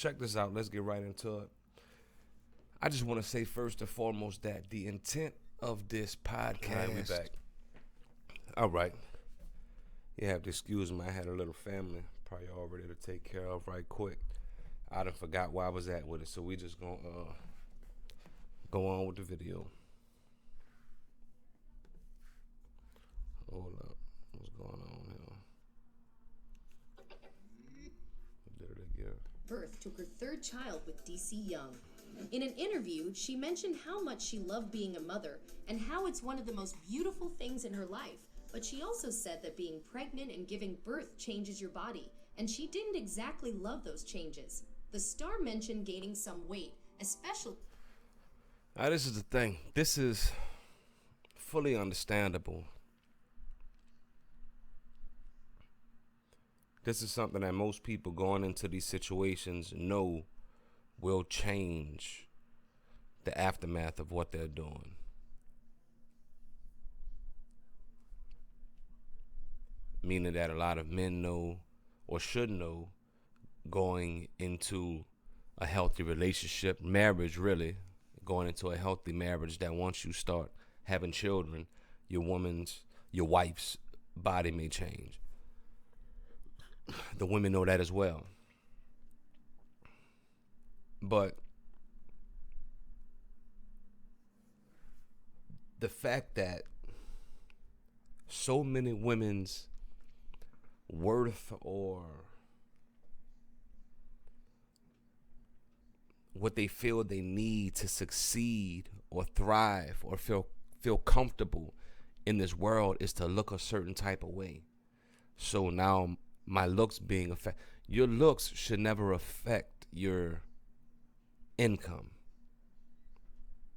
check this out. Let's get right into it. I just want to say first and foremost that the intent of this podcast. All right, we back. All right. You have to excuse me. I had a little family priority to take care of right quick. I done forgot where I was at with it, so we just gonna go on with the video. Hold up. What's going on here? Did it again. Birth took her third child with DC Young. In an interview, she mentioned how much she loved being a mother and how it's one of the most beautiful things in her life. But she also said that being pregnant and giving birth changes your body, and she didn't exactly love those changes. The star mentioned gaining some weight, especially... Now, this is the thing. This is fully understandable. This is something that most people going into these situations know will change the aftermath of what they're doing. Meaning that a lot of men know or should know going into a healthy relationship, marriage really, going into a healthy marriage, that once you start having children, your wife's body may change. The women know that as well. But the fact that so many women's worth or what they feel they need to succeed or thrive or feel comfortable in this world is to look a certain type of way. So now my looks being affected. Your looks should never affect your income.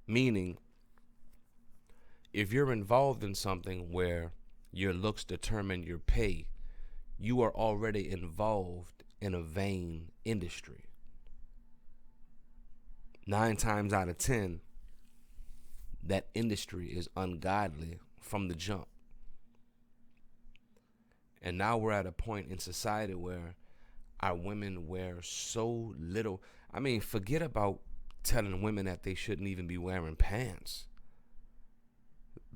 Meaning, if you're involved in something where your looks determine your pay, you are already involved in a vain industry. 9 times out of 10, that industry is ungodly from the jump. And now we're at a point in society where our women wear so little. I mean, forget about telling women that they shouldn't even be wearing pants,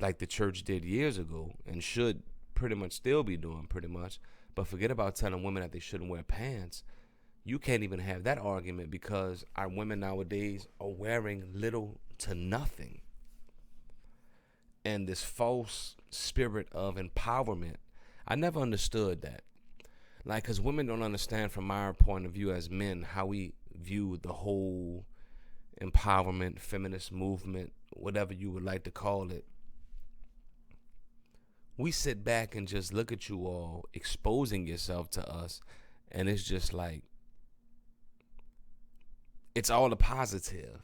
like the church did years ago and should pretty much still be doing pretty much. But forget about telling women that they shouldn't wear pants. You can't even have that argument because our women nowadays are wearing little to nothing. And this false spirit of empowerment, I never understood that. Like, because women don't understand from our point of view as men how we view the whole empowerment, feminist movement, whatever you would like to call it. We sit back and just look at you all exposing yourself to us, and it's just like, it's all a positive.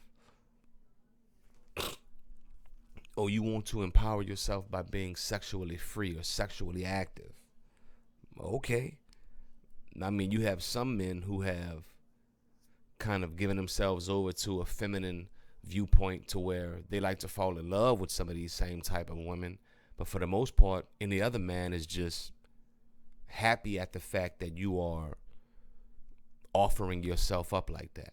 Oh, you want to empower yourself by being sexually free or sexually active. Okay. I mean, you have some men who have kind of given themselves over to a feminine viewpoint to where they like to fall in love with some of these same type of women. But for the most part, any other man is just happy at the fact that you are offering yourself up like that.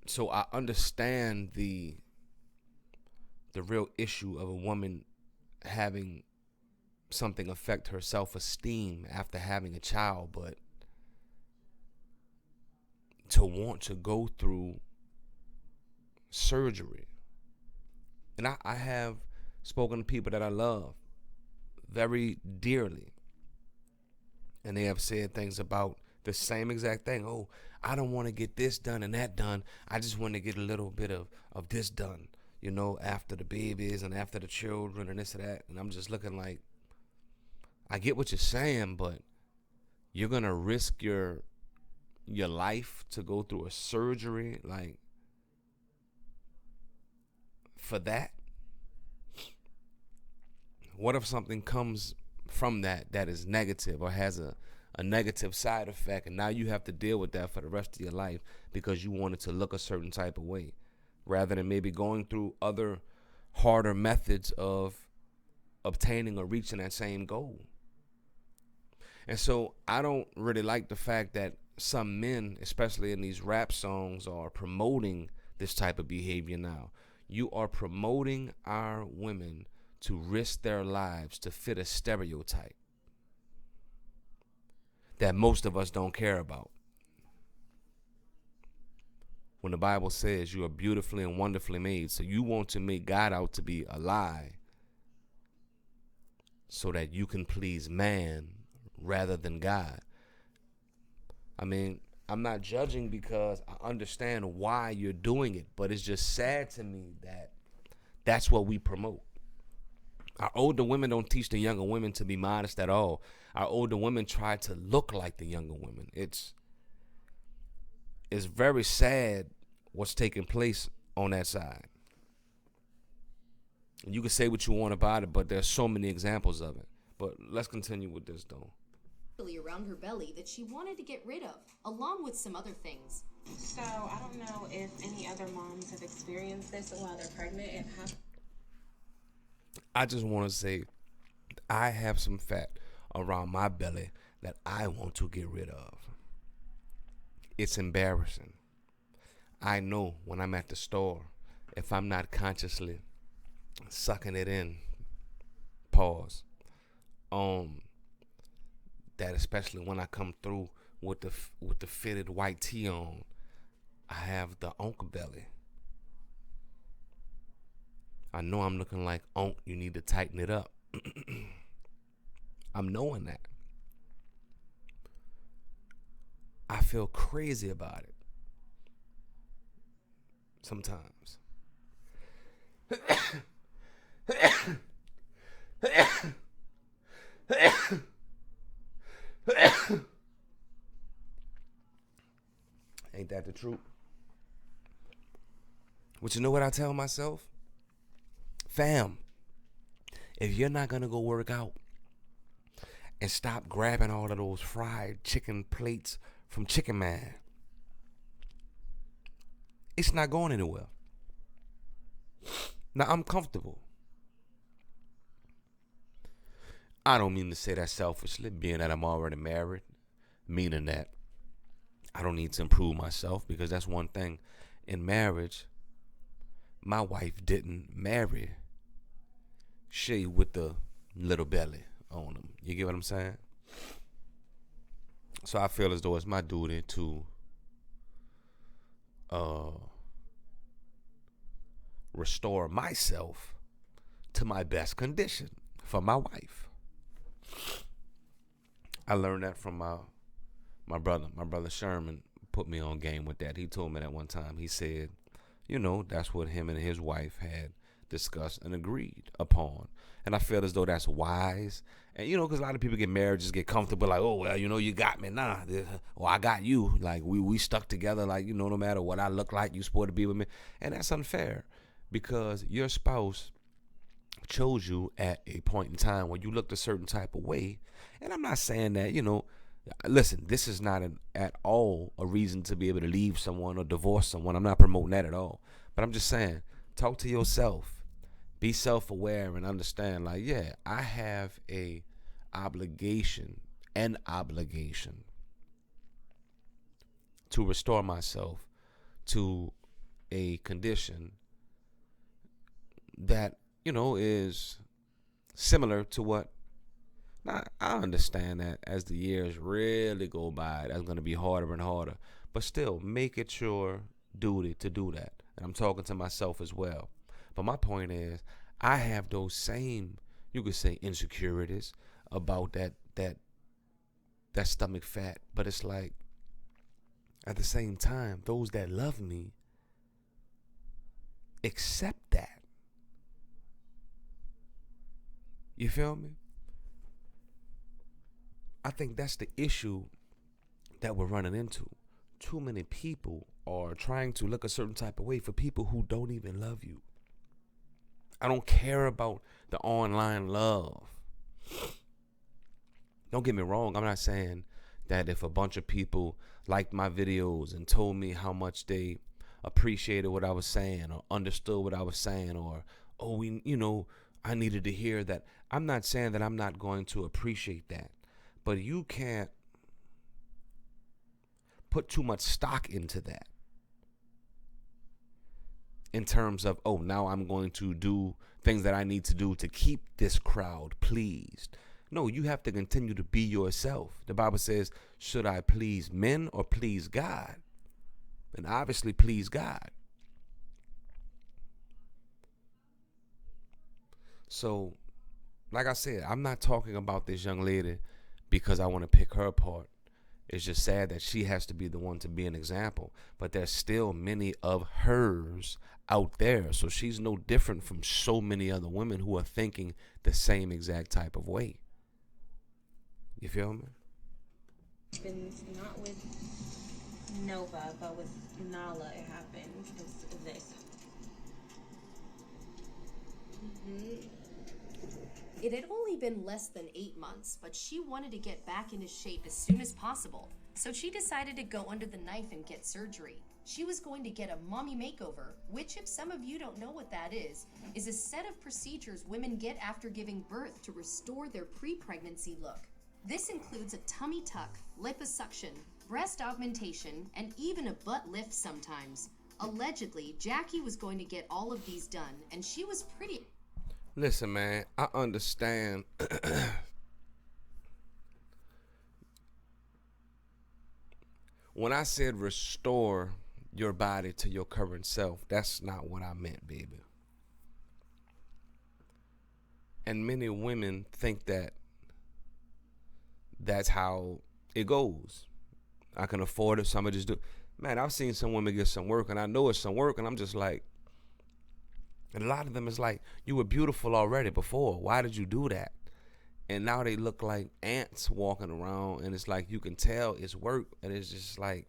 So I understand the real issue of a woman having something affect her self-esteem after having a child, but to want to go through surgery. And I have spoken to people that I love very dearly, and they have said things about the same exact thing. Oh, I don't want to get this done and that done. I just want to get a little bit of this done, you know, after the babies and after the children and this and that. And I'm just looking like, I get what you're saying, but you're going to risk your life to go through a surgery, like, for that? What if something comes from that is negative or has a negative side effect, and now you have to deal with that for the rest of your life because you wanted to look a certain type of way, rather than maybe going through other harder methods of obtaining or reaching that same goal? And so I don't really like the fact that some men, especially in these rap songs, are promoting this type of behavior now. You are promoting our women to risk their lives to fit a stereotype that most of us don't care about. When the Bible says you are beautifully and wonderfully made, so you want to make God out to be a lie so that you can please man rather than God. I mean, I'm not judging because I understand why you're doing it, but it's just sad to me that that's what we promote. Our older women don't teach the younger women to be modest at all. Our older women try to look like the younger women. It's very sad what's taking place on that side. And you can say what you want about it, but there's so many examples of it. But let's continue with this though. Around her belly that she wanted to get rid of, along with some other things. So I don't know if any other moms have experienced this while they're pregnant and how. I just want to say I have some fat around my belly that I want to get rid of. It's embarrassing. I know when I'm at the store, if I'm not consciously sucking it in, pause, that especially when I come through with the fitted white tee on, I have the uncle belly. I know I'm looking like Unc, you need to tighten it up. I'm knowing that. I feel crazy about it sometimes. Ain't that the truth? But you know what I tell myself? Fam, if you're not going to go work out and stop grabbing all of those fried chicken plates from Chicken Man, it's not going anywhere. Now, I'm comfortable. I don't mean to say that selfishly, being that I'm already married, meaning that I don't need to improve myself, because that's one thing. In marriage, my wife didn't marry Shay with the little belly on him. You get what I'm saying? So I feel as though it's my duty to restore myself to my best condition for my wife. I learned that from my brother. My brother Sherman put me on game with that. He told me that one time. He said, that's what him and his wife had discussed and agreed upon. And I feel as though that's wise. And, because a lot of people get married, just get comfortable, like, oh, well, you got me. Nah, or I got you. Like, we stuck together, like, no matter what I look like, you supposed to be with me. And that's unfair, because your spouse chose you at a point in time when you looked a certain type of way. And I'm not saying that, listen, this is not at all a reason to be able to leave someone or divorce someone. I'm not promoting that at all. But I'm just saying, talk to yourself. Be self-aware and understand, like, yeah, I have an obligation to restore myself to a condition that, is similar to what. Now, I understand that as the years really go by, that's going to be harder and harder. But still, make it your duty to do that. And I'm talking to myself as well. But my point is, I have those same, you could say, insecurities about that stomach fat. But it's like, at the same time, those that love me accept that. You feel me? I think that's the issue that we're running into. Too many people are trying to look a certain type of way for people who don't even love you. I don't care about the online love. Don't get me wrong. I'm not saying that if a bunch of people liked my videos and told me how much they appreciated what I was saying or understood what I was saying, or, I needed to hear that. I'm not saying that I'm not going to appreciate that. But you can't put too much stock into that in terms of, oh, now I'm going to do things that I need to do to keep this crowd pleased. No, you have to continue to be yourself. The Bible says, should I please men or please God? And obviously please God. So, like I said, I'm not talking about this young lady because I want to pick her apart. It's just sad that she has to be the one to be an example. But there's still many of hers out there. So she's no different from so many other women who are thinking the same exact type of way. You feel me? Not with Nova, but with Nala, it happened because of this. It had only been less than 8 months, but she wanted to get back into shape as soon as possible. So she decided to go under the knife and get surgery. She was going to get a mommy makeover, which, if some of you don't know what that is a set of procedures women get after giving birth to restore their pre-pregnancy look. This includes a tummy tuck, liposuction, breast augmentation, and even a butt lift sometimes. Allegedly, Jackie was going to get all of these done, and she was pretty... Listen, man, I understand. When I said restore your body to your current self, that's not what I meant, baby. And many women think that that's how it goes. I can afford it, so I'm gonna just do. Man, I've seen some women get some work, and I know it's some work, and I'm just like, and a lot of them is like, you were beautiful already before. Why did you do that? And now they look like ants walking around, and it's like you can tell it's work, and it's just like,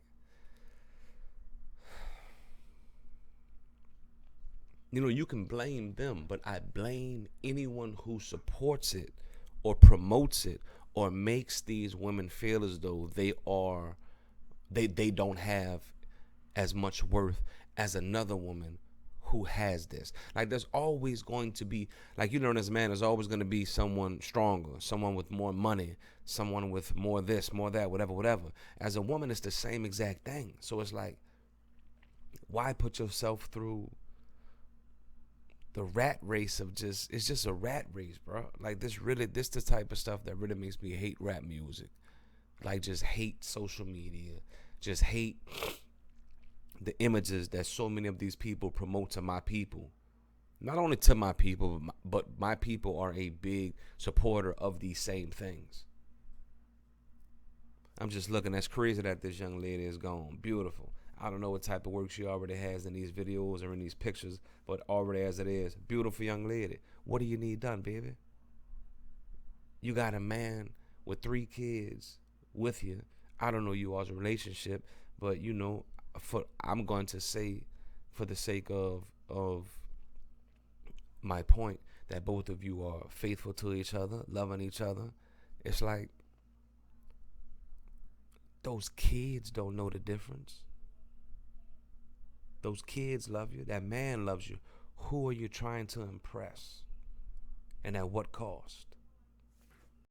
you can blame them, but I blame anyone who supports it or promotes it or makes these women feel as though they don't have as much worth as another woman who has this. Like, there's always going to be, like, as a man, there's always going to be someone stronger, someone with more money, someone with more this, more that, whatever. As a woman, it's the same exact thing. So it's like, why put yourself through the rat race of it's just a rat race, bro. Like, this the type of stuff that really makes me hate rap music. Like, just hate social media, just hate the images that so many of these people promote to my people. Not only to my people, but my people are a big supporter of these same things. I'm just looking, that's crazy that this young lady is gone. Beautiful. I don't know what type of work she already has in these videos or in these pictures, but already as it is, beautiful young lady. What do you need done, baby? You got a man with 3 kids with you. I don't know you all's relationship, but I'm going to say, for the sake of my point, that both of you are faithful to each other, loving each other. It's like, those kids don't know the difference. Those kids love you. That man loves you. Who are you trying to impress? And at what cost?